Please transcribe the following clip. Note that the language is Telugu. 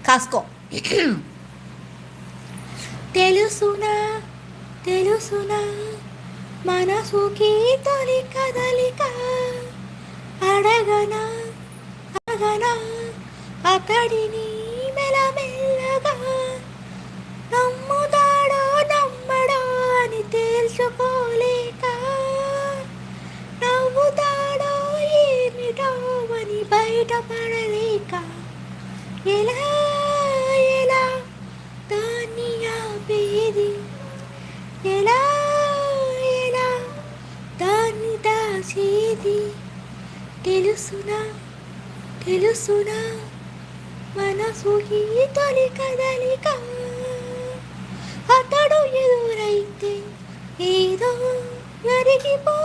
కాసుకో. తెలుసునా తెలుసునా మనసుకి తొలి కదలిక, అడగనా అడగనా అతడిని మెల్లమెల్లగా, నమ్ముతాడో నమ్మడో అని తేల్చుకోలేక, నవ్వుతాడో ఏమిటో అని బయటపడలేక, ఎలా ఎలా దాన్ని ఆపేది, ఎలా ఎలా దాన్ని దాచేది. తెలుసునా తెలుసునా మనసుకి తొలి కదలిక, అతడు ఎదురైతే ఏదో జరిగిపో